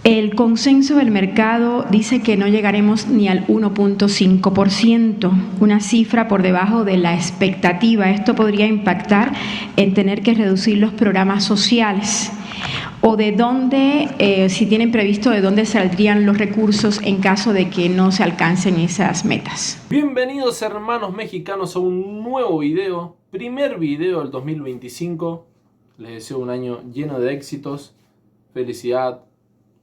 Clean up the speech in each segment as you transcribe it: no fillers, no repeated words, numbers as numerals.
El consenso del mercado dice que no llegaremos ni al 1.5%, una cifra por debajo de la expectativa. Esto podría impactar en tener que reducir los programas sociales. ¿O de dónde, si tienen previsto, de dónde saldrían los recursos en caso de que no se alcancen esas metas? Bienvenidos, hermanos mexicanos, a un nuevo video, primer video del 2025. Les deseo un año lleno de éxitos, felicidad,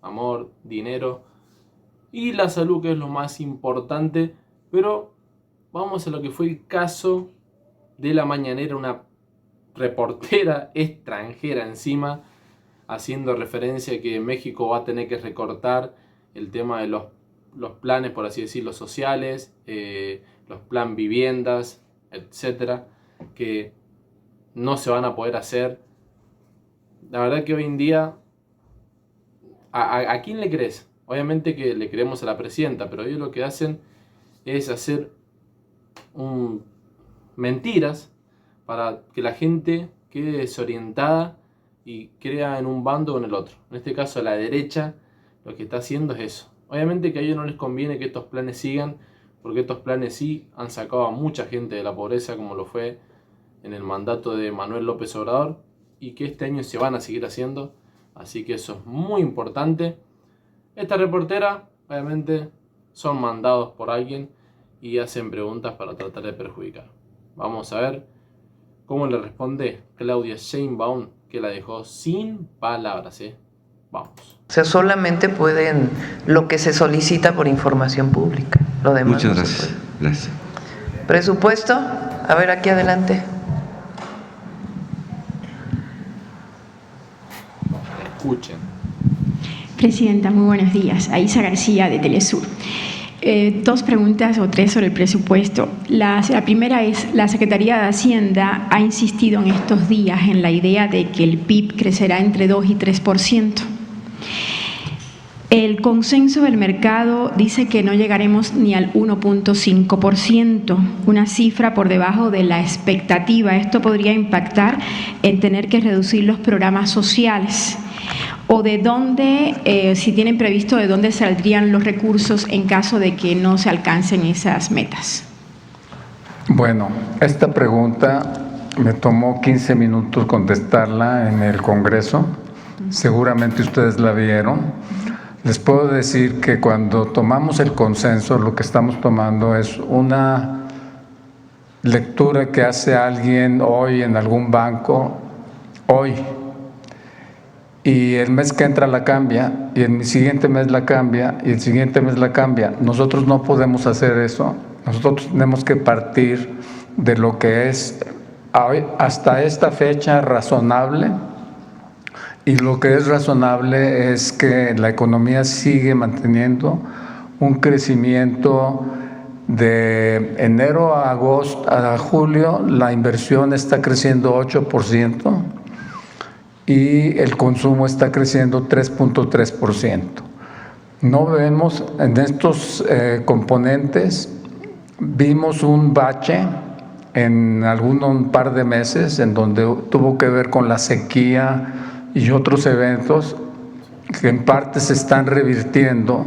amor, dinero y la salud, que es lo más importante. Pero vamos a lo que fue el caso de la mañanera, una reportera extranjera encima, haciendo referencia a que México va a tener que recortar el tema de los planes, por así decirlo, sociales, los plan viviendas, etcétera, que no se van a poder hacer. La verdad que hoy en día, ¿a quién le crees? Obviamente que le creemos a la presidenta, pero ellos lo que hacen es hacer mentiras para que la gente quede desorientada y crea en un bando o en el otro. En este caso, la derecha lo que está haciendo es eso. Obviamente que a ellos no les conviene que estos planes sigan, porque estos planes sí han sacado a mucha gente de la pobreza, como lo fue en el mandato de Manuel López Obrador, y que este año se van a seguir haciendo. Así que eso es muy importante. Esta reportera, obviamente, son mandados por alguien y hacen preguntas para tratar de perjudicar. Vamos a ver cómo le responde Claudia Sheinbaum, que la dejó sin palabras, Vamos. O sea, solamente pueden lo que se solicita por información pública. Lo demás. Muchas no gracias. se puede. Gracias. Presupuesto, a ver, aquí adelante. Escuchen. Presidenta, muy buenos días. Aisa García, de Telesur. Dos preguntas o tres sobre el presupuesto. La primera es, la Secretaría de Hacienda ha insistido en estos días en la idea de que el PIB crecerá entre 2 y 3%. El consenso del mercado dice que no llegaremos ni al 1.5%, una cifra por debajo de la expectativa. Esto podría impactar en tener que reducir los programas sociales. ¿O de dónde, si tienen previsto, de dónde saldrían los recursos en caso de que no se alcancen esas metas? Bueno, esta pregunta me tomó 15 minutos contestarla en el Congreso. Seguramente ustedes la vieron. Les puedo decir que cuando tomamos el consenso, lo que estamos tomando es una lectura que hace alguien hoy en algún banco, hoy. Y el mes que entra la cambia, y el siguiente mes la cambia, y el siguiente mes la cambia. Nosotros no podemos hacer eso. Nosotros tenemos que partir de lo que es hasta esta fecha razonable, y lo que es razonable es que la economía sigue manteniendo un crecimiento de enero a agosto, a julio. La inversión está creciendo 8%. Y el consumo está creciendo 3.3%. No vemos en estos componentes, vimos un bache en un par de meses en donde tuvo que ver con la sequía y otros eventos que en parte se están revirtiendo,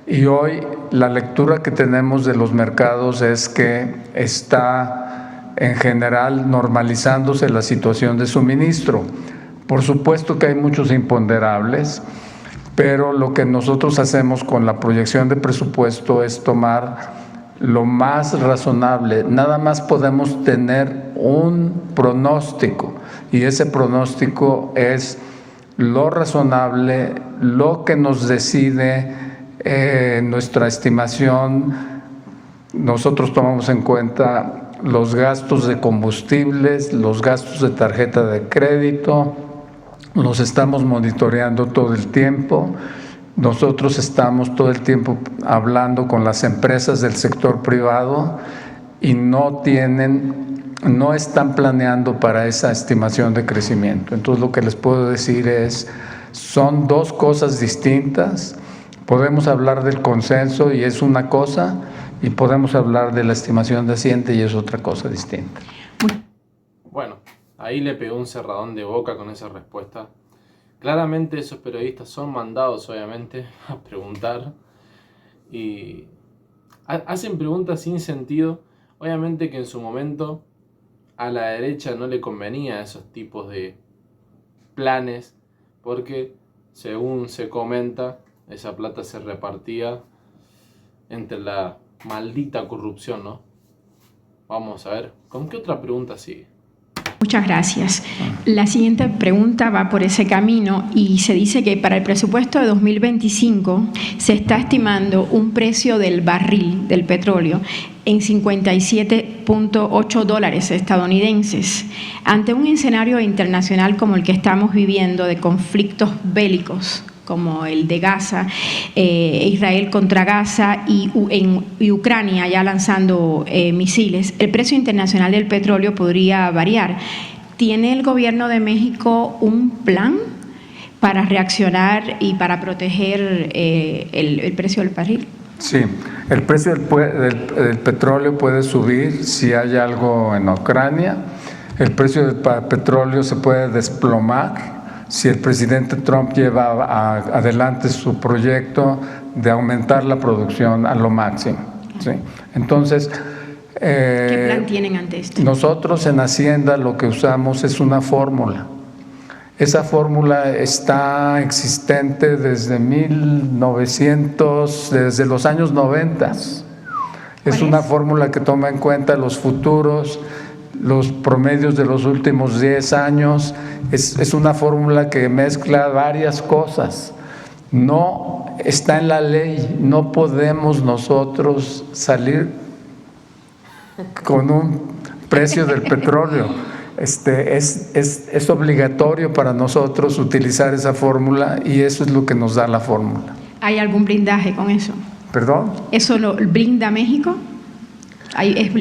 y hoy la lectura que tenemos de los mercados es que está en general normalizándose la situación de suministro. Por supuesto que hay muchos imponderables, pero lo que nosotros hacemos con la proyección de presupuesto es tomar lo más razonable. Nada más podemos tener un pronóstico, y ese pronóstico es lo razonable, lo que nos decide nuestra estimación. Nosotros tomamos en cuenta los gastos de combustibles, los gastos de tarjeta de crédito. Los estamos monitoreando todo el tiempo. Nosotros estamos todo el tiempo hablando con las empresas del sector privado y no están planeando para esa estimación de crecimiento. Entonces, lo que les puedo decir es, son dos cosas distintas. Podemos hablar del consenso y es una cosa, y podemos hablar de la estimación de Hacienda y es otra cosa distinta. Bueno, ahí le pegó un cerradón de boca con esa respuesta. Claramente esos periodistas son mandados, obviamente, a preguntar y hacen preguntas sin sentido. Obviamente que en su momento a la derecha no le convenía esos tipos de planes porque, según se comenta, esa plata se repartía entre la maldita corrupción, ¿no? Vamos a ver, ¿con qué otra pregunta sigue? Muchas gracias. La siguiente pregunta va por ese camino y se dice que para el presupuesto de 2025 se está estimando un precio del barril del petróleo en $57.8 estadounidenses. Ante un escenario internacional como el que estamos viviendo de conflictos bélicos, como el de Gaza, Israel contra Gaza y Ucrania ya lanzando misiles, el precio internacional del petróleo podría variar. ¿Tiene el gobierno de México un plan para reaccionar y para proteger el precio del barril? Sí, el precio del petróleo puede subir si hay algo en Ucrania, el precio del petróleo se puede desplomar si el presidente Trump lleva adelante su proyecto de aumentar la producción a lo máximo, ¿sí? Entonces, ¿qué plan tienen ante esto? Nosotros en Hacienda lo que usamos es una fórmula. Esa fórmula está existente desde desde los años 90. Es una fórmula que toma en cuenta los futuros, los promedios de los últimos 10 años, es una fórmula que mezcla varias cosas. No está en la ley, no podemos nosotros salir con un precio del petróleo. Es obligatorio para nosotros utilizar esa fórmula y eso es lo que nos da la fórmula. ¿Hay algún blindaje con eso? ¿Perdón? ¿Eso lo blinda México?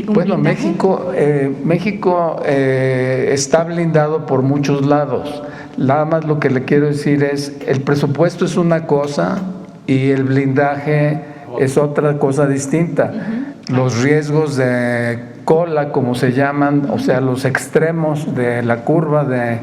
Bueno, México está blindado por muchos lados. Nada más lo que le quiero decir es, el presupuesto es una cosa y el blindaje es otra cosa distinta. Los riesgos de cola, como se llaman, o sea, los extremos de la curva de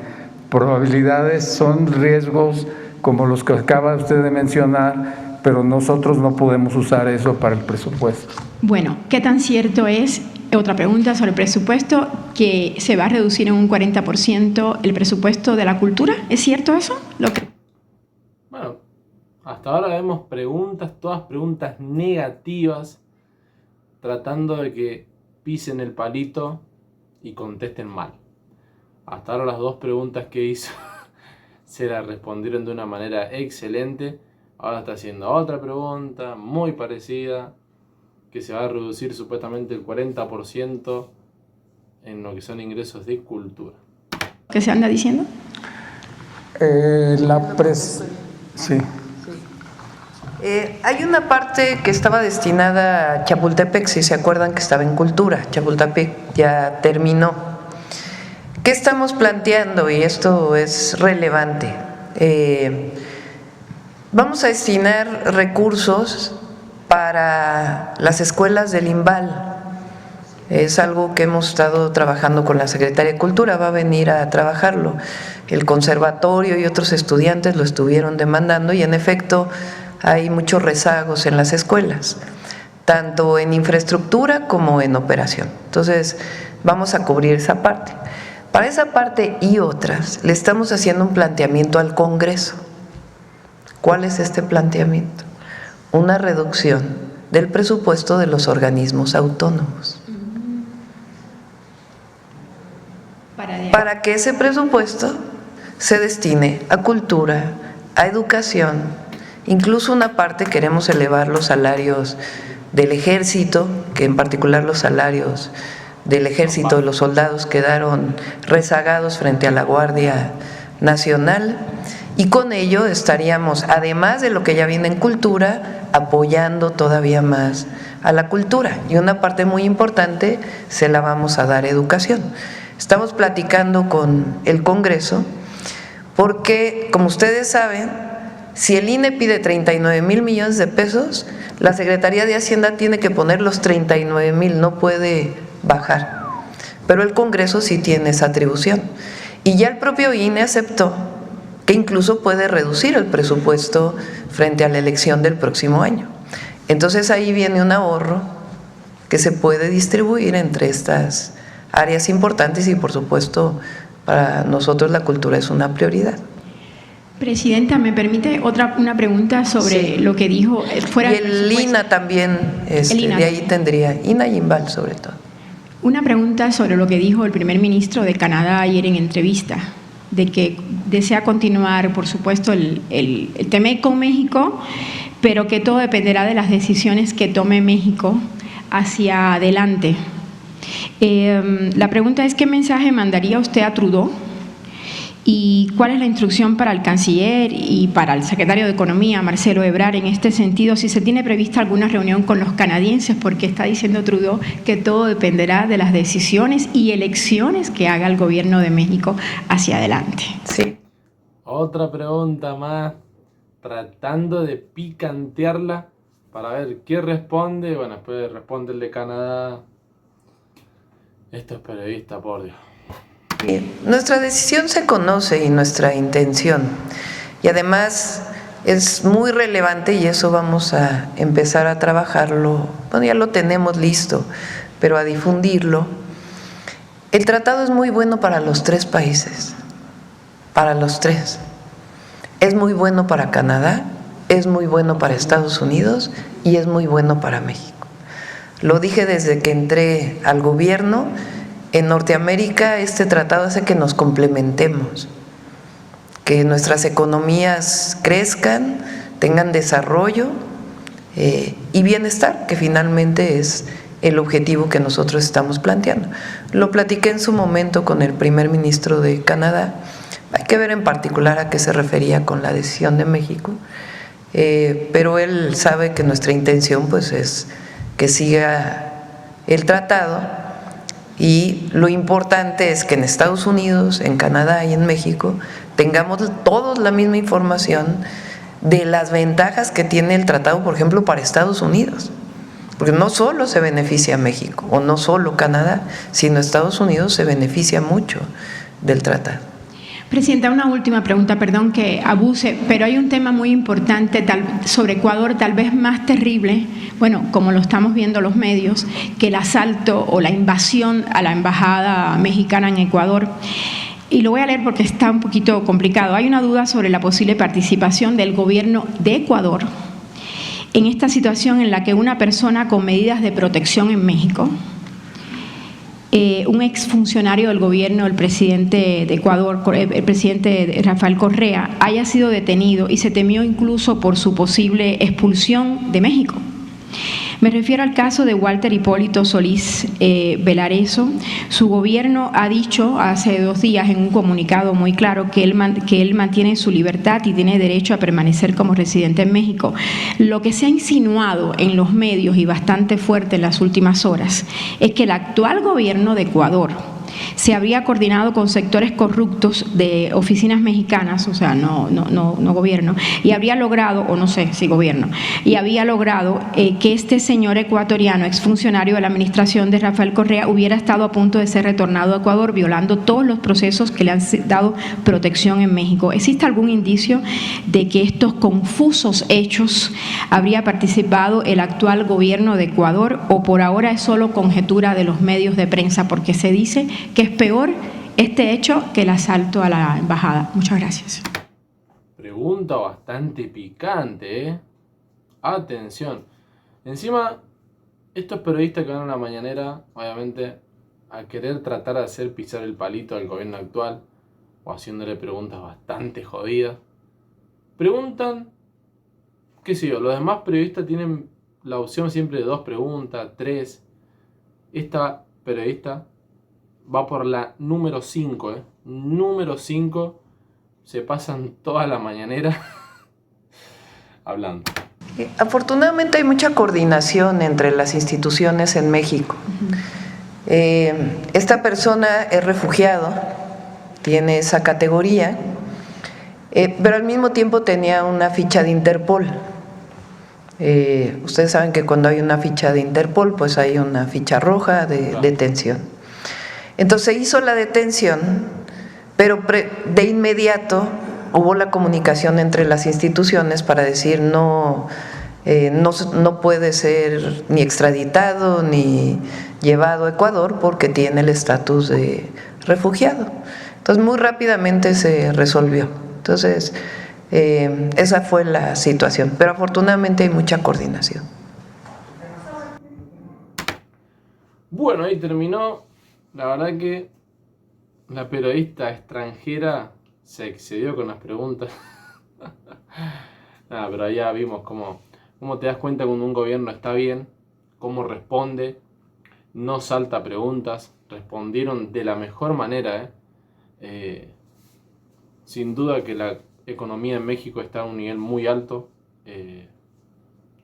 probabilidades son riesgos como los que acaba usted de mencionar, pero nosotros no podemos usar eso para el presupuesto. Bueno, ¿qué tan cierto es, otra pregunta sobre el presupuesto, que se va a reducir en un 40% el presupuesto de la cultura? ¿Es cierto eso? Bueno, hasta ahora vemos todas preguntas negativas, tratando de que pisen el palito y contesten mal. Hasta ahora las dos preguntas que hizo se las respondieron de una manera excelente. Ahora está haciendo otra pregunta muy parecida, que se va a reducir supuestamente el 40% en lo que son ingresos de cultura. ¿Qué se anda diciendo? Sí. Hay una parte que estaba destinada a Chapultepec, si se acuerdan que estaba en cultura. Chapultepec ya terminó. ¿Qué estamos planteando? Y esto es relevante. Vamos a destinar recursos para las escuelas del IMBAL. Es algo que hemos estado trabajando con la Secretaría de Cultura, va a venir a trabajarlo. El conservatorio y otros estudiantes lo estuvieron demandando y en efecto hay muchos rezagos en las escuelas, tanto en infraestructura como en operación. Entonces vamos a cubrir esa parte. Para esa parte y otras le estamos haciendo un planteamiento al Congreso. ¿Cuál es este planteamiento? Una reducción del presupuesto de los organismos autónomos. Para que ese presupuesto se destine a cultura, a educación, incluso una parte queremos elevar los salarios del ejército, que en particular los salarios del ejército de los soldados quedaron rezagados frente a la Guardia Nacional, y con ello estaríamos, además de lo que ya viene en cultura, apoyando todavía más a la cultura, y una parte muy importante se la vamos a dar a educación. Estamos platicando con el Congreso porque, como ustedes saben, si el INE pide 39,000 millones de pesos, la Secretaría de Hacienda tiene que poner los 39,000, no puede bajar. Pero el Congreso sí tiene esa atribución. Y ya el propio INE aceptó que incluso puede reducir el presupuesto frente a la elección del próximo año. Entonces ahí viene un ahorro que se puede distribuir entre estas áreas importantes y por supuesto para nosotros la cultura es una prioridad. Presidenta, ¿me permite una pregunta sobre lo que dijo fuera y el INA también, de ahí tendría, INA y INVAL sobre todo. Una pregunta sobre lo que dijo el primer ministro de Canadá ayer en entrevista, de que desea continuar, por supuesto, el TEMEC con México, pero que todo dependerá de las decisiones que tome México hacia adelante. La pregunta es, ¿qué mensaje mandaría usted a Trudeau? ¿Y cuál es la instrucción para el canciller y para el secretario de Economía, Marcelo Ebrard, en este sentido? Si se tiene prevista alguna reunión con los canadienses, porque está diciendo Trudeau que todo dependerá de las decisiones y elecciones que haga el gobierno de México hacia adelante. Sí. Otra pregunta más, tratando de picantearla para ver qué responde. Bueno, después responde el de Canadá. Esto es periodista, por Dios. Nuestra decisión se conoce y nuestra intención, y además es muy relevante y eso vamos a empezar a trabajarlo, bueno, ya lo tenemos listo, pero a difundirlo. El tratado es muy bueno para los tres países, para los tres. Es muy bueno para Canadá, es muy bueno para Estados Unidos y es muy bueno para México. Lo dije desde que entré al gobierno. En Norteamérica este tratado hace que nos complementemos, que nuestras economías crezcan, tengan desarrollo y bienestar, que finalmente es el objetivo que nosotros estamos planteando. Lo platiqué en su momento con el primer ministro de Canadá. Hay que ver en particular a qué se refería con la decisión de México, pero él sabe que nuestra intención pues es que siga el tratado. Y lo importante es que en Estados Unidos, en Canadá y en México tengamos todos la misma información de las ventajas que tiene el tratado, por ejemplo, para Estados Unidos. Porque no solo se beneficia México o no solo Canadá, sino Estados Unidos se beneficia mucho del tratado. Presidenta, una última pregunta, perdón que abuse, pero hay un tema muy importante sobre Ecuador, tal vez más terrible, bueno, como lo estamos viendo los medios, que el asalto o la invasión a la embajada mexicana en Ecuador. Y lo voy a leer porque está un poquito complicado. Hay una duda sobre la posible participación del gobierno de Ecuador en esta situación en la que una persona con medidas de protección en México, un exfuncionario del gobierno, el presidente de Ecuador, el presidente Rafael Correa, haya sido detenido y se temió incluso por su posible expulsión de México. Me refiero al caso de Walter Hipólito Solís Velareso. Su gobierno ha dicho hace 2 días en un comunicado muy claro que él mantiene su libertad y tiene derecho a permanecer como residente en México. Lo que se ha insinuado en los medios y bastante fuerte en las últimas horas es que el actual gobierno de Ecuador se habría coordinado con sectores corruptos de oficinas mexicanas, o sea, no gobierno, y habría logrado, o no sé si gobierno, y había logrado que este señor ecuatoriano, exfuncionario de la administración de Rafael Correa, hubiera estado a punto de ser retornado a Ecuador, violando todos los procesos que le han dado protección en México. ¿Existe algún indicio de que estos confusos hechos habría participado el actual gobierno de Ecuador, o por ahora es solo conjetura de los medios de prensa, porque se dice que es peor este hecho que el asalto a la embajada? Muchas gracias. Pregunta bastante picante, ¿eh? Atención. Encima, estos periodistas que van a la mañanera, obviamente, a querer tratar de hacer pisar el palito al gobierno actual, o haciéndole preguntas bastante jodidas, preguntan, qué sé yo, los demás periodistas tienen la opción siempre de 2 preguntas, 3. Esta periodista va por la número 5, número 5, se pasan toda la mañanera hablando. Afortunadamente hay mucha coordinación entre las instituciones en México. Esta persona es refugiado, tiene esa categoría, pero al mismo tiempo tenía una ficha de Interpol. Ustedes saben que cuando hay una ficha de Interpol, pues hay una ficha roja de detención. Entonces hizo la detención, pero de inmediato hubo la comunicación entre las instituciones para decir no puede ser ni extraditado ni llevado a Ecuador porque tiene el estatus de refugiado. Entonces muy rápidamente se resolvió. Entonces esa fue la situación, pero afortunadamente hay mucha coordinación. Bueno, ahí terminó. La verdad que la periodista extranjera se excedió con las preguntas. Nada, pero ya vimos cómo te das cuenta cuando un gobierno está bien, cómo responde, no salta preguntas, respondieron de la mejor manera. Sin duda que la economía en México está a un nivel muy alto,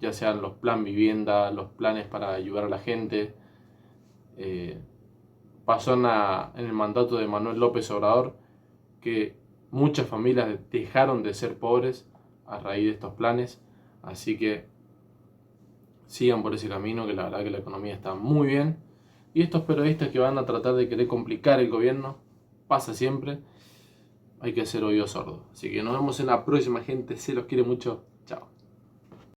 ya sean los plan vivienda, los planes para ayudar a la gente. Pasó en el mandato de Manuel López Obrador que muchas familias dejaron de ser pobres a raíz de estos planes, así que sigan por ese camino, que la verdad que la economía está muy bien. Y estos periodistas que van a tratar de querer complicar el gobierno, pasa siempre, hay que hacer oídos sordos. Así que nos vemos en la próxima, gente, se los quiere mucho, chao.